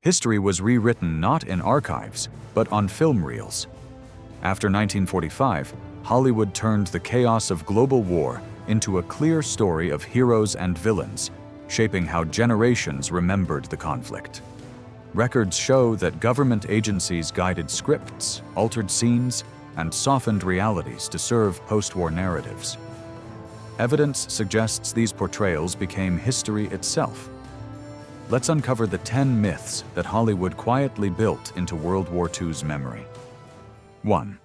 History was rewritten not in archives, but on film reels. After 1945, Hollywood turned the chaos of global war into a clear story of heroes and villains, shaping how generations remembered the conflict. Records show that government agencies guided scripts, altered scenes, and softened realities to serve post-war narratives. Evidence suggests these portrayals became history itself. Let's uncover the 10 myths that Hollywood quietly built into World War II's memory. 1.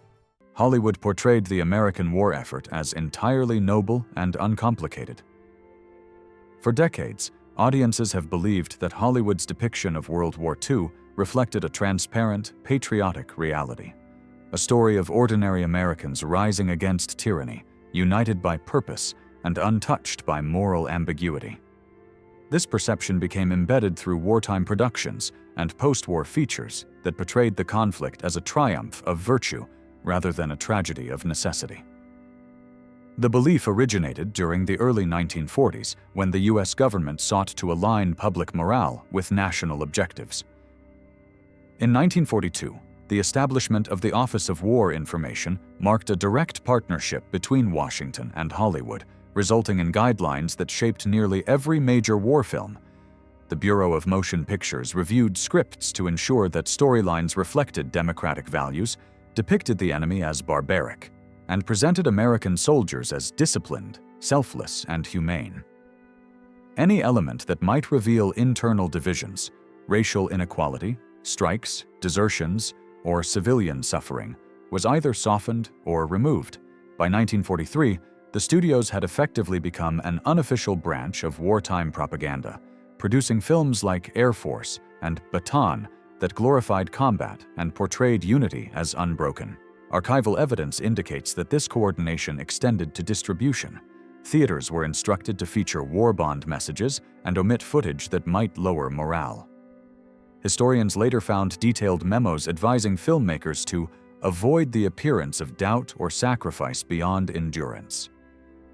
Hollywood portrayed the American war effort as entirely noble and uncomplicated. For decades, audiences have believed that Hollywood's depiction of World War II reflected a transparent, patriotic reality. A story of ordinary Americans rising against tyranny, united by purpose and untouched by moral ambiguity. This perception became embedded through wartime productions and post-war features that portrayed the conflict as a triumph of virtue rather than a tragedy of necessity. The belief originated during the early 1940s when the U.S. government sought to align public morale with national objectives. In 1942, the establishment of the Office of War Information marked a direct partnership between Washington and Hollywood, resulting in guidelines that shaped nearly every major war film. The Bureau of Motion Pictures reviewed scripts to ensure that storylines reflected democratic values, depicted the enemy as barbaric, and presented American soldiers as disciplined, selfless, and humane. Any element that might reveal internal divisions, racial inequality, strikes, desertions, or civilian suffering was either softened or removed. By 1943, the studios had effectively become an unofficial branch of wartime propaganda, producing films like Air Force and Baton that glorified combat and portrayed unity as unbroken. Archival evidence indicates that this coordination extended to distribution. Theaters were instructed to feature war bond messages and omit footage that might lower morale. Historians later found detailed memos advising filmmakers to avoid the appearance of doubt or sacrifice beyond endurance.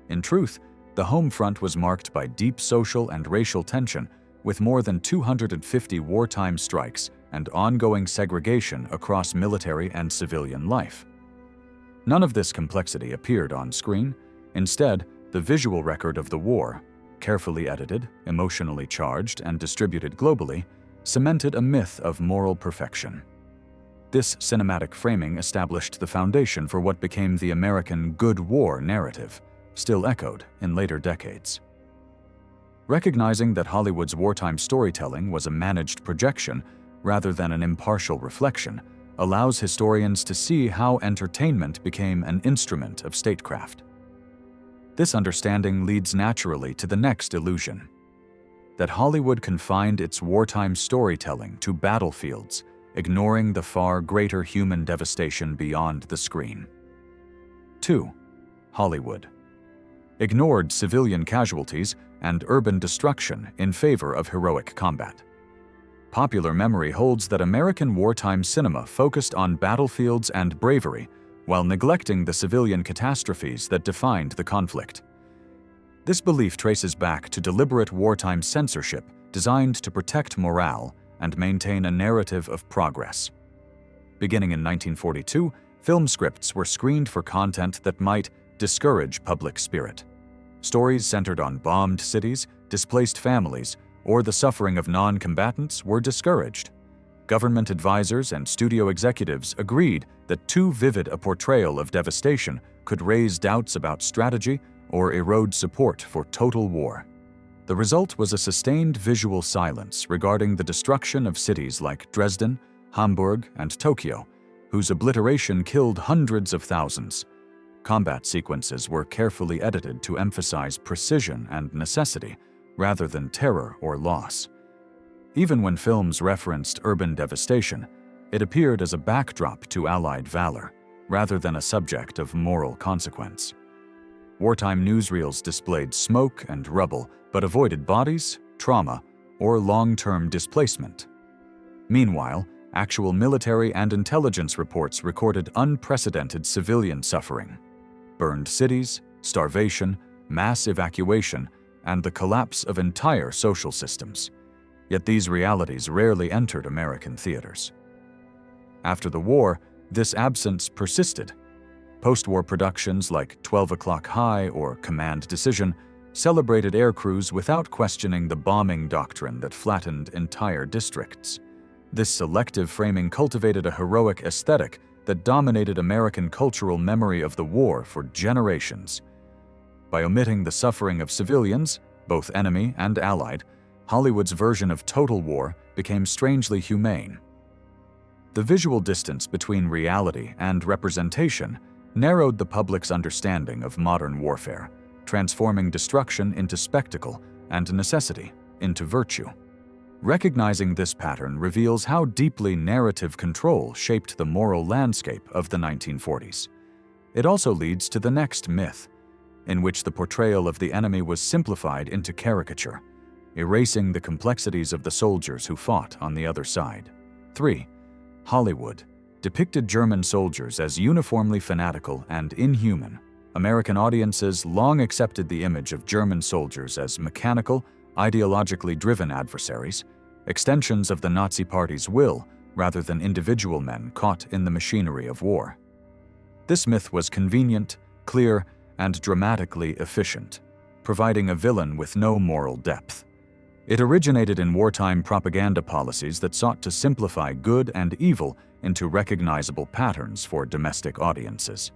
In truth, the home front was marked by deep social and racial tension, with more than 250 wartime strikes and ongoing segregation across military and civilian life. None of this complexity appeared on screen. Instead, the visual record of the war, carefully edited, emotionally charged, and distributed globally, cemented a myth of moral perfection. This cinematic framing established the foundation for what became the American good war narrative, still echoed in later decades. Recognizing that Hollywood's wartime storytelling was a managed projection rather than an impartial reflection allows historians to see how entertainment became an instrument of statecraft. This understanding leads naturally to the next illusion: that Hollywood confined its wartime storytelling to battlefields, ignoring the far greater human devastation beyond the screen. 2. Hollywood ignored civilian casualties and urban destruction in favor of heroic combat. Popular memory holds that American wartime cinema focused on battlefields and bravery while neglecting the civilian catastrophes that defined the conflict. This belief traces back to deliberate wartime censorship designed to protect morale and maintain a narrative of progress. Beginning in 1942, film scripts were screened for content that might discourage public spirit. Stories centered on bombed cities, displaced families, or the suffering of non-combatants were discouraged. Government advisors and studio executives agreed that too vivid a portrayal of devastation could raise doubts about strategy or erode support for total war. The result was a sustained visual silence regarding the destruction of cities like Dresden, Hamburg, and Tokyo, whose obliteration killed hundreds of thousands. Combat sequences were carefully edited to emphasize precision and necessity, rather than terror or loss. Even when films referenced urban devastation, it appeared as a backdrop to Allied valor, rather than a subject of moral consequence. Wartime newsreels displayed smoke and rubble, but avoided bodies, trauma, or long-term displacement. Meanwhile, actual military and intelligence reports recorded unprecedented civilian suffering: burned cities, starvation, mass evacuation, and the collapse of entire social systems. Yet these realities rarely entered American theaters. After the war, this absence persisted. Post-war productions like 12 O'Clock High or Command Decision celebrated air crews without questioning the bombing doctrine that flattened entire districts. This selective framing cultivated a heroic aesthetic that dominated American cultural memory of the war for generations. By omitting the suffering of civilians, both enemy and allied, Hollywood's version of total war became strangely humane. The visual distance between reality and representation narrowed the public's understanding of modern warfare, transforming destruction into spectacle and necessity into virtue. Recognizing this pattern reveals how deeply narrative control shaped the moral landscape of the 1940s. It also leads to the next myth, in which the portrayal of the enemy was simplified into caricature, erasing the complexities of the soldiers who fought on the other side. 3. Hollywood depicted German soldiers as uniformly fanatical and inhuman. American audiences long accepted the image of German soldiers as mechanical, ideologically driven adversaries, extensions of the Nazi Party's will rather than individual men caught in the machinery of war. This myth was convenient, clear, and dramatically efficient, providing a villain with no moral depth. It originated in wartime propaganda policies that sought to simplify good and evil into recognizable patterns for domestic audiences.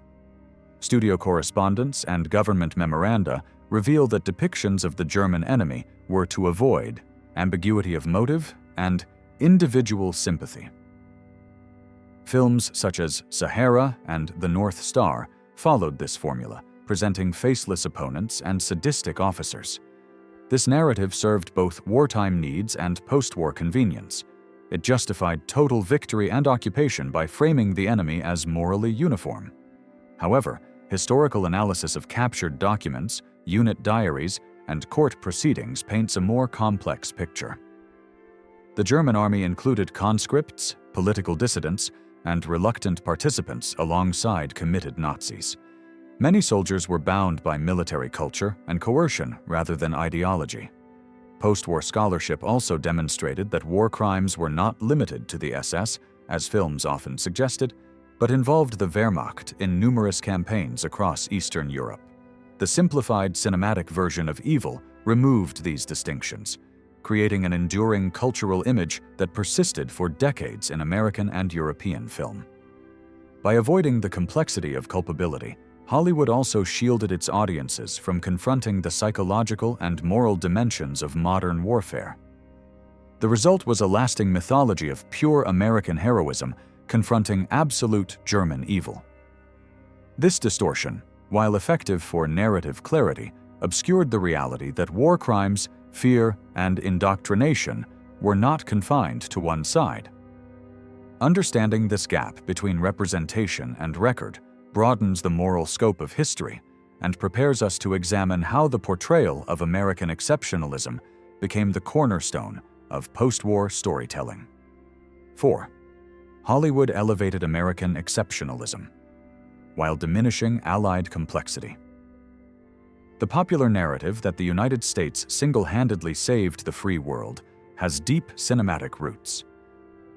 Studio correspondence and government memoranda reveal that depictions of the German enemy were to avoid ambiguity of motive and individual sympathy. Films such as Sahara and The North Star followed this formula, presenting faceless opponents and sadistic officers. This narrative served both wartime needs and post-war convenience. It justified total victory and occupation by framing the enemy as morally uniform. However, historical analysis of captured documents, unit diaries, and court proceedings paints a more complex picture. The German army included conscripts, political dissidents, and reluctant participants alongside committed Nazis. Many soldiers were bound by military culture and coercion rather than ideology. Post-war scholarship also demonstrated that war crimes were not limited to the SS, as films often suggested, but involved the Wehrmacht in numerous campaigns across Eastern Europe. The simplified cinematic version of evil removed these distinctions, creating an enduring cultural image that persisted for decades in American and European film. By avoiding the complexity of culpability, Hollywood also shielded its audiences from confronting the psychological and moral dimensions of modern warfare. The result was a lasting mythology of pure American heroism confronting absolute German evil. This distortion, while effective for narrative clarity, obscured the reality that war crimes, fear, and indoctrination were not confined to one side. Understanding this gap between representation and record broadens the moral scope of history and prepares us to examine how the portrayal of American exceptionalism became the cornerstone of post-war storytelling. 4. Hollywood elevated American exceptionalism while diminishing Allied complexity. The popular narrative that the United States single-handedly saved the free world has deep cinematic roots.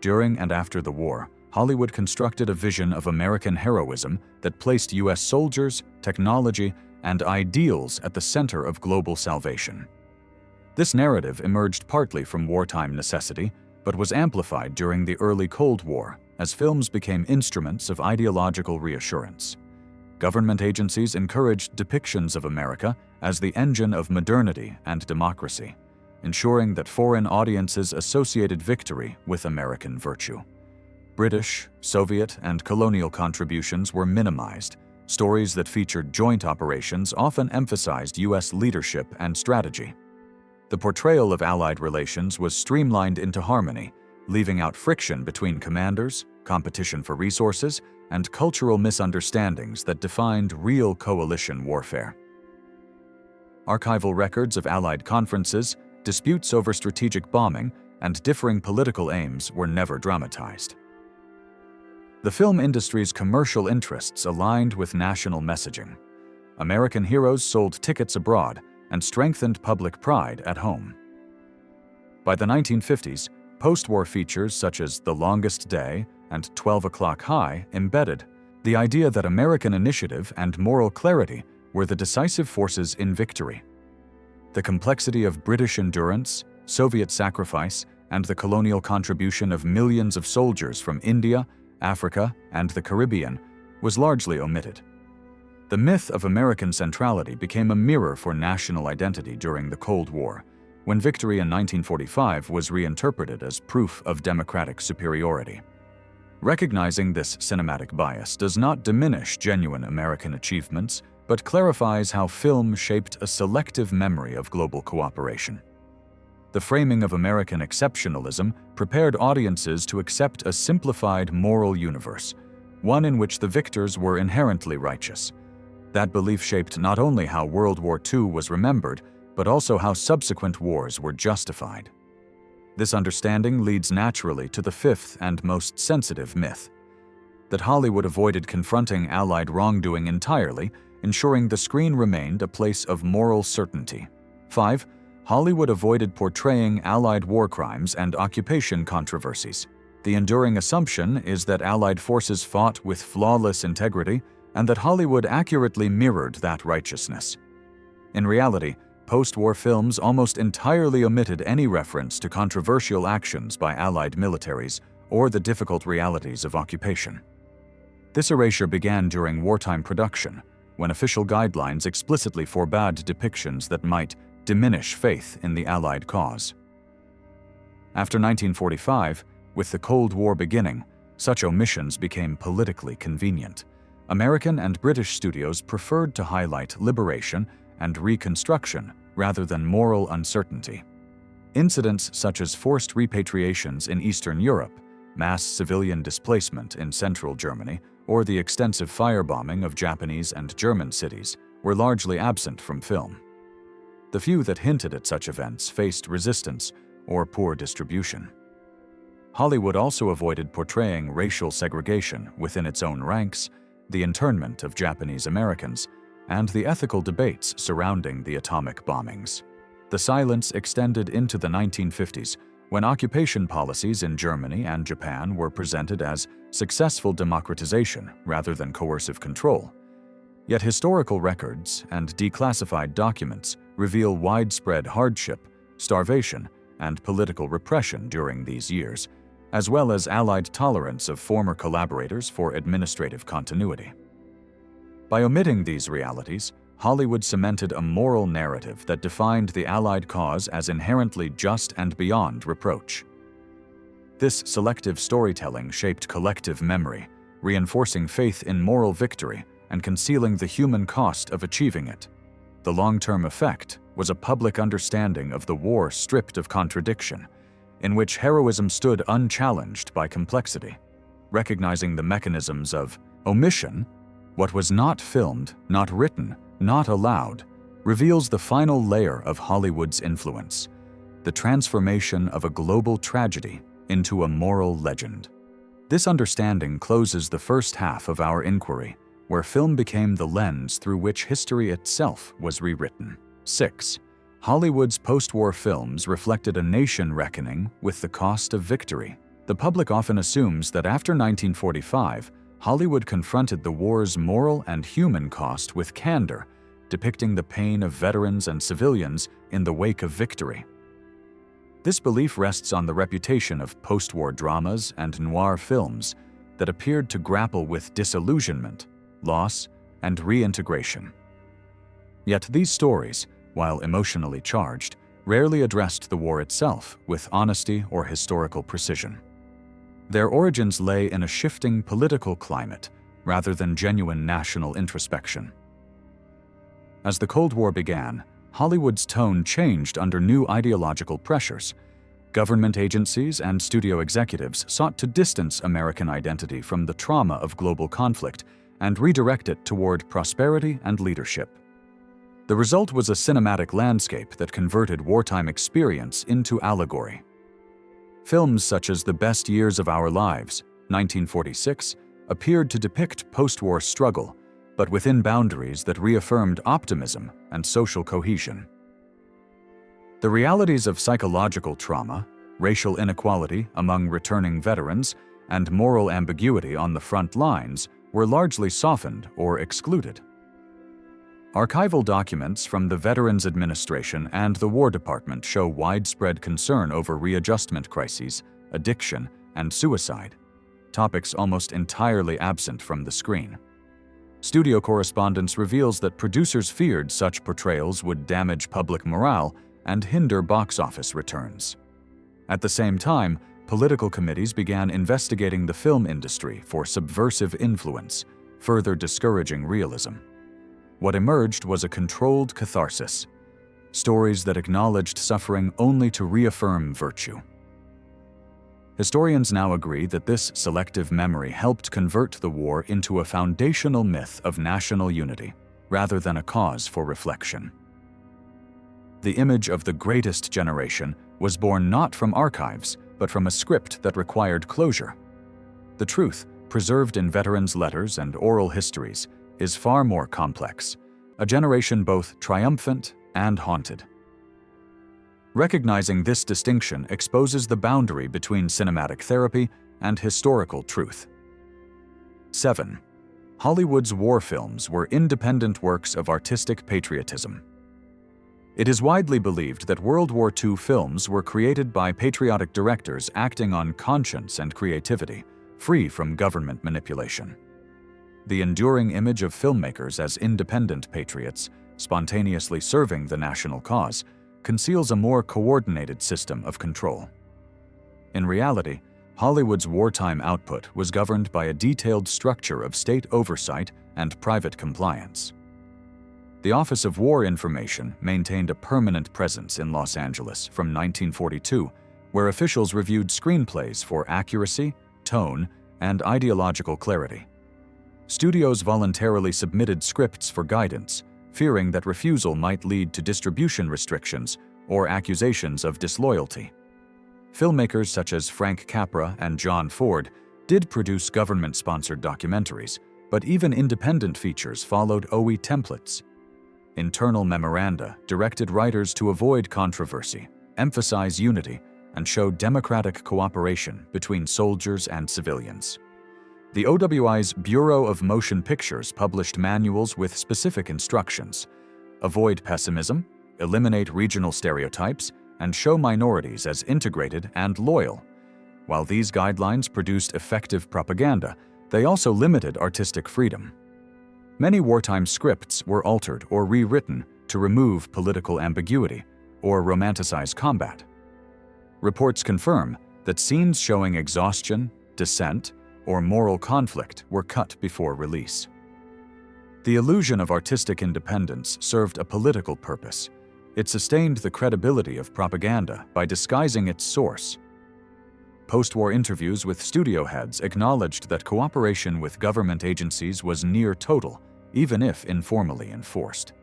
During and after the war, Hollywood constructed a vision of American heroism that placed U.S. soldiers, technology, and ideals at the center of global salvation. This narrative emerged partly from wartime necessity, but was amplified during the early Cold War as films became instruments of ideological reassurance. Government agencies encouraged depictions of America as the engine of modernity and democracy, ensuring that foreign audiences associated victory with American virtue. British, Soviet, and colonial contributions were minimized. Stories that featured joint operations often emphasized U.S. leadership and strategy. The portrayal of Allied relations was streamlined into harmony, leaving out friction between commanders, competition for resources, and cultural misunderstandings that defined real coalition warfare. Archival records of Allied conferences, disputes over strategic bombing, and differing political aims were never dramatized. The film industry's commercial interests aligned with national messaging. American heroes sold tickets abroad and strengthened public pride at home. By the 1950s, post-war features such as The Longest Day and 12 O'Clock High embedded the idea that American initiative and moral clarity were the decisive forces in victory. The complexity of British endurance, Soviet sacrifice, and the colonial contribution of millions of soldiers from India, Africa, and the Caribbean was largely omitted. The myth of American centrality became a mirror for national identity during the Cold War, when victory in 1945 was reinterpreted as proof of democratic superiority. Recognizing this cinematic bias does not diminish genuine American achievements, but clarifies how film shaped a selective memory of global cooperation. The framing of American exceptionalism prepared audiences to accept a simplified moral universe, one in which the victors were inherently righteous. That belief shaped not only how World War II was remembered, but also how subsequent wars were justified. This understanding leads naturally to the fifth and most sensitive myth: that Hollywood avoided confronting Allied wrongdoing entirely, ensuring the screen remained a place of moral certainty. 5. Hollywood avoided portraying Allied war crimes and occupation controversies. The enduring assumption is that Allied forces fought with flawless integrity and that Hollywood accurately mirrored that righteousness. In reality, post-war films almost entirely omitted any reference to controversial actions by Allied militaries or the difficult realities of occupation. This erasure began during wartime production, when official guidelines explicitly forbade depictions that might diminish faith in the Allied cause. After 1945, with the Cold War beginning, such omissions became politically convenient. American and British studios preferred to highlight liberation and reconstruction rather than moral uncertainty. Incidents such as forced repatriations in Eastern Europe, mass civilian displacement in central Germany, or the extensive firebombing of Japanese and German cities were largely absent from film. The few that hinted at such events faced resistance or poor distribution. Hollywood also avoided portraying racial segregation within its own ranks, the internment of Japanese Americans, and the ethical debates surrounding the atomic bombings. The silence extended into the 1950s, when occupation policies in Germany and Japan were presented as successful democratization rather than coercive control. Yet historical records and declassified documents reveal widespread hardship, starvation, and political repression during these years, as well as Allied tolerance of former collaborators for administrative continuity. By omitting these realities, Hollywood cemented a moral narrative that defined the Allied cause as inherently just and beyond reproach. This selective storytelling shaped collective memory, reinforcing faith in moral victory and concealing the human cost of achieving it. The long-term effect was a public understanding of the war stripped of contradiction, in which heroism stood unchallenged by complexity. Recognizing the mechanisms of omission, what was not filmed, not written, not allowed, reveals the final layer of Hollywood's influence, the transformation of a global tragedy into a moral legend. This understanding closes the first half of our inquiry, where film became the lens through which history itself was rewritten. 6. Hollywood's post-war films reflected a nation reckoning with the cost of victory. The public often assumes that after 1945, Hollywood confronted the war's moral and human cost with candor, depicting the pain of veterans and civilians in the wake of victory. This belief rests on the reputation of post-war dramas and noir films that appeared to grapple with disillusionment, loss, and reintegration. Yet these stories, while emotionally charged, rarely addressed the war itself with honesty or historical precision. Their origins lay in a shifting political climate rather than genuine national introspection. As the Cold War began, Hollywood's tone changed under new ideological pressures. Government agencies and studio executives sought to distance American identity from the trauma of global conflict and redirect it toward prosperity and leadership. The result was a cinematic landscape that converted wartime experience into allegory. Films such as The Best Years of Our Lives, 1946, appeared to depict post-war struggle, but within boundaries that reaffirmed optimism and social cohesion. The realities of psychological trauma, racial inequality among returning veterans, and moral ambiguity on the front lines were largely softened or excluded. Archival documents from the Veterans Administration and the War Department show widespread concern over readjustment crises, addiction, and suicide, topics almost entirely absent from the screen. Studio correspondence reveals that producers feared such portrayals would damage public morale and hinder box office returns. At the same time, political committees began investigating the film industry for subversive influence, further discouraging realism. What emerged was a controlled catharsis, stories that acknowledged suffering only to reaffirm virtue. Historians now agree that this selective memory helped convert the war into a foundational myth of national unity, rather than a cause for reflection. The image of the greatest generation was born not from archives, but from a script that required closure. The truth, preserved in veterans' letters and oral histories, is far more complex, a generation both triumphant and haunted. Recognizing this distinction exposes the boundary between cinematic therapy and historical truth. 7. Hollywood's war films were independent works of artistic patriotism. It is widely believed that World War II films were created by patriotic directors acting on conscience and creativity, free from government manipulation. The enduring image of filmmakers as independent patriots, spontaneously serving the national cause, conceals a more coordinated system of control. In reality, Hollywood's wartime output was governed by a detailed structure of state oversight and private compliance. The Office of War Information maintained a permanent presence in Los Angeles from 1942, where officials reviewed screenplays for accuracy, tone, and ideological clarity. Studios voluntarily submitted scripts for guidance, fearing that refusal might lead to distribution restrictions or accusations of disloyalty. Filmmakers such as Frank Capra and John Ford did produce government-sponsored documentaries, but even independent features followed WWII templates. Internal memoranda directed writers to avoid controversy, emphasize unity, and show democratic cooperation between soldiers and civilians. The OWI's Bureau of Motion Pictures published manuals with specific instructions: avoid pessimism, eliminate regional stereotypes, and show minorities as integrated and loyal. While these guidelines produced effective propaganda, they also limited artistic freedom. Many wartime scripts were altered or rewritten to remove political ambiguity or romanticize combat. Reports confirm that scenes showing exhaustion, dissent, or moral conflict were cut before release. The illusion of artistic independence served a political purpose. It sustained the credibility of propaganda by disguising its source. Post-war interviews with studio heads acknowledged that cooperation with government agencies was near total, even if informally enforced.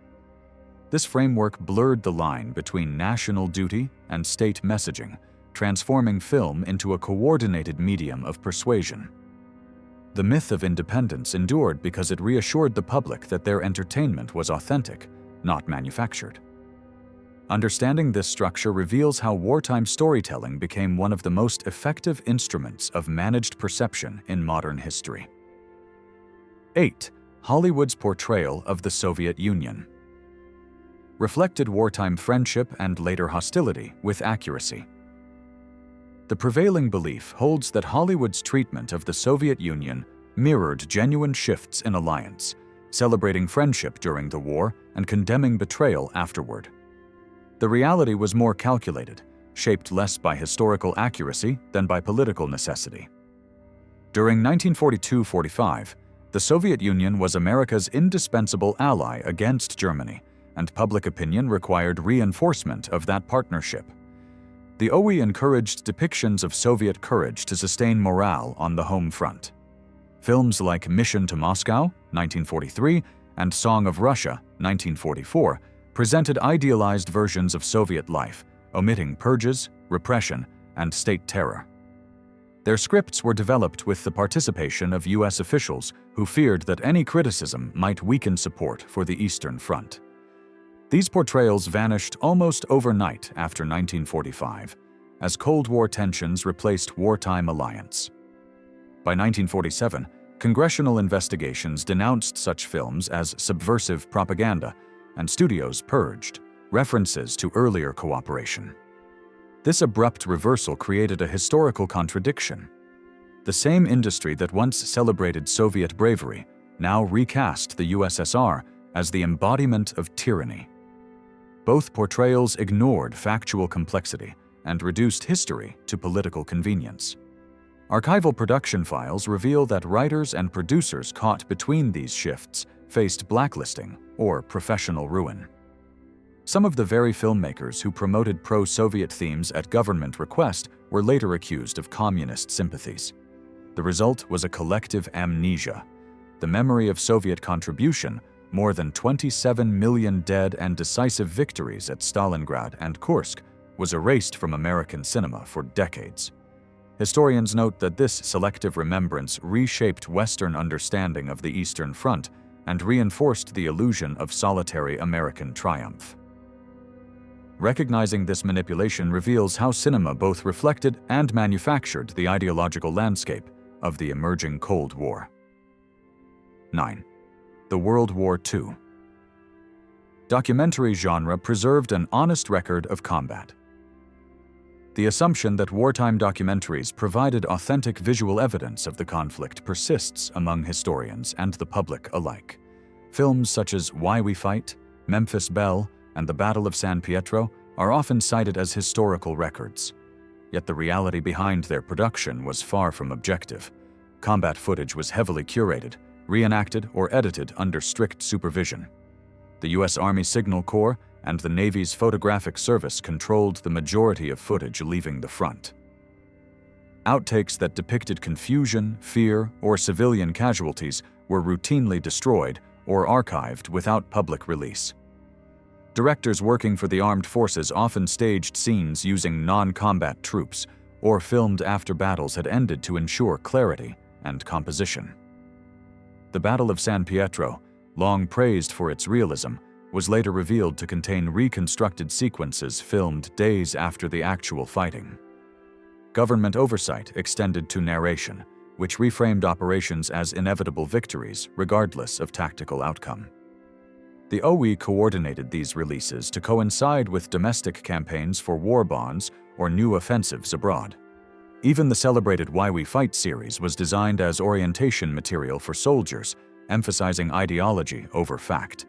This framework blurred the line between national duty and state messaging, transforming film into a coordinated medium of persuasion. The myth of independence endured because it reassured the public that their entertainment was authentic, not manufactured. Understanding this structure reveals how wartime storytelling became one of the most effective instruments of managed perception in modern history. 8. Hollywood's portrayal of the Soviet Union reflected wartime friendship and later hostility with accuracy. The prevailing belief holds that Hollywood's treatment of the Soviet Union mirrored genuine shifts in alliance, celebrating friendship during the war and condemning betrayal afterward. The reality was more calculated, shaped less by historical accuracy than by political necessity. During 1942-45, the Soviet Union was America's indispensable ally against Germany, and public opinion required reinforcement of that partnership. The WWII encouraged depictions of Soviet courage to sustain morale on the home front. Films like Mission to Moscow, 1943, and Song of Russia, 1944, presented idealized versions of Soviet life, omitting purges, repression, and state terror. Their scripts were developed with the participation of U.S. officials who feared that any criticism might weaken support for the Eastern Front. These portrayals vanished almost overnight after 1945, as Cold War tensions replaced wartime alliance. By 1947, congressional investigations denounced such films as subversive propaganda, and studios purged references to earlier cooperation. This abrupt reversal created a historical contradiction. The same industry that once celebrated Soviet bravery now recast the USSR as the embodiment of tyranny. Both portrayals ignored factual complexity and reduced history to political convenience. Archival production files reveal that writers and producers caught between these shifts faced blacklisting or professional ruin. Some of the very filmmakers who promoted pro-Soviet themes at government request were later accused of communist sympathies. The result was a collective amnesia. The memory of Soviet contribution, more than 27 million dead and decisive victories at Stalingrad and Kursk, was erased from American cinema for decades. Historians note that this selective remembrance reshaped Western understanding of the Eastern Front and reinforced the illusion of solitary American triumph. Recognizing this manipulation reveals how cinema both reflected and manufactured the ideological landscape of the emerging Cold War. 9. The World War II. Documentary genre preserved an honest record of combat. The assumption that wartime documentaries provided authentic visual evidence of the conflict persists among historians and the public alike. Films such as Why We Fight, Memphis Belle, and the Battle of San Pietro are often cited as historical records. Yet the reality behind their production was far from objective. Combat footage was heavily curated, reenacted, or edited under strict supervision. The U.S. Army Signal Corps and the Navy's Photographic Service controlled the majority of footage leaving the front. Outtakes that depicted confusion, fear, or civilian casualties were routinely destroyed or archived without public release. Directors working for the armed forces often staged scenes using non-combat troops or filmed after battles had ended to ensure clarity and composition. The Battle of San Pietro, long praised for its realism, was later revealed to contain reconstructed sequences filmed days after the actual fighting. Government oversight extended to narration, which reframed operations as inevitable victories regardless of tactical outcome. The WWII coordinated these releases to coincide with domestic campaigns for war bonds or new offensives abroad. Even the celebrated Why We Fight series was designed as orientation material for soldiers, emphasizing ideology over fact.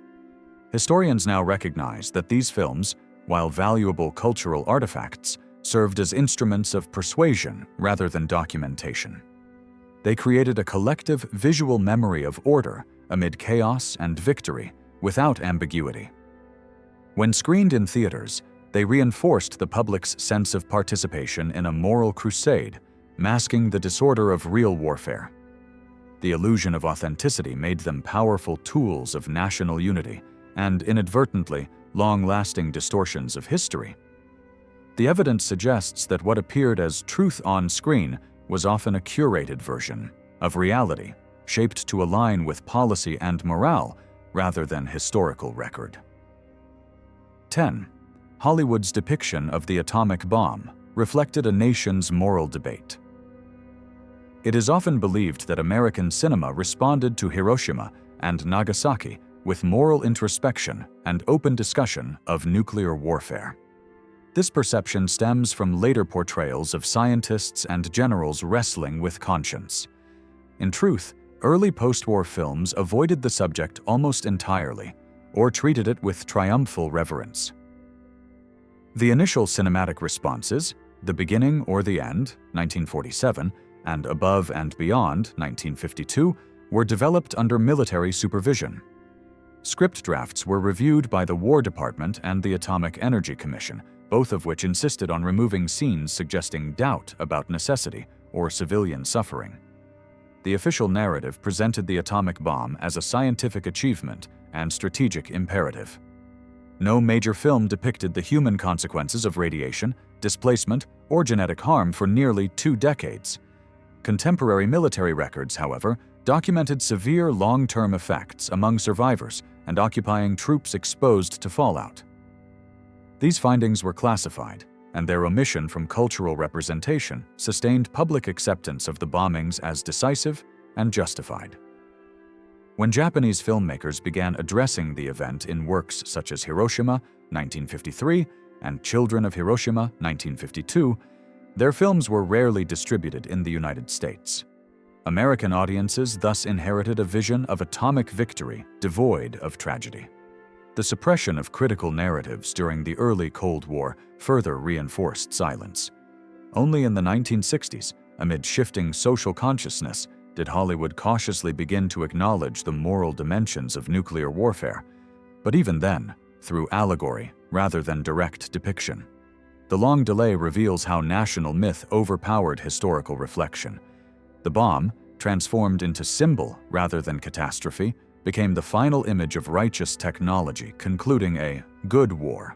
Historians now recognize that these films, while valuable cultural artifacts, served as instruments of persuasion rather than documentation. They created a collective visual memory of order amid chaos and victory, without ambiguity. When screened in theaters, they reinforced the public's sense of participation in a moral crusade, masking the disorder of real warfare. The illusion of authenticity made them powerful tools of national unity and, inadvertently, long-lasting distortions of history. The evidence suggests that what appeared as truth on screen was often a curated version of reality, shaped to align with policy and morale rather than historical record. 10. Hollywood's depiction of the atomic bomb reflected a nation's moral debate. It is often believed that American cinema responded to Hiroshima and Nagasaki with moral introspection and open discussion of nuclear warfare. This perception stems from later portrayals of scientists and generals wrestling with conscience. In truth, early post-war films avoided the subject almost entirely, or treated it with triumphal reverence. The initial cinematic responses, The Beginning or the End, 1947, and Above and Beyond, 1952, were developed under military supervision. Script drafts were reviewed by the War Department and the Atomic Energy Commission, both of which insisted on removing scenes suggesting doubt about necessity or civilian suffering. The official narrative presented the atomic bomb as a scientific achievement and strategic imperative. No major film depicted the human consequences of radiation, displacement, or genetic harm for nearly 2 decades. Contemporary military records, however, documented severe long-term effects among survivors and occupying troops exposed to fallout. These findings were classified, and their omission from cultural representation sustained public acceptance of the bombings as decisive and justified. When Japanese filmmakers began addressing the event in works such as Hiroshima, 1953, and Children of Hiroshima, 1952, their films were rarely distributed in the United States. American audiences thus inherited a vision of atomic victory devoid of tragedy. The suppression of critical narratives during the early Cold War further reinforced silence. Only in the 1960s, amid shifting social consciousness, did Hollywood cautiously begin to acknowledge the moral dimensions of nuclear warfare, but even then, through allegory rather than direct depiction. The long delay reveals how national myth overpowered historical reflection. The bomb, transformed into symbol rather than catastrophe, became the final image of righteous technology concluding a good war.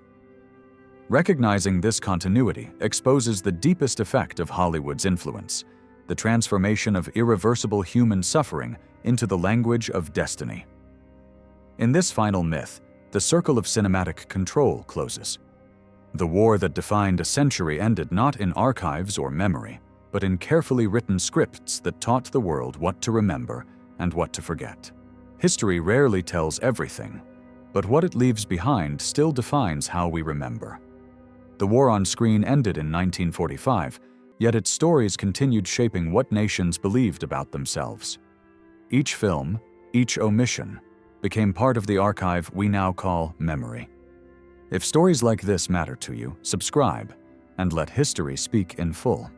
Recognizing this continuity exposes the deepest effect of Hollywood's influence, the transformation of irreversible human suffering into the language of destiny. In this final myth, the circle of cinematic control closes. The war that defined a century ended not in archives or memory, but in carefully written scripts that taught the world what to remember and what to forget. History rarely tells everything, but what it leaves behind still defines how we remember. The war on screen ended in 1945, yet its stories continued shaping what nations believed about themselves. Each film, each omission, became part of the archive we now call memory. If stories like this matter to you, subscribe and let history speak in full.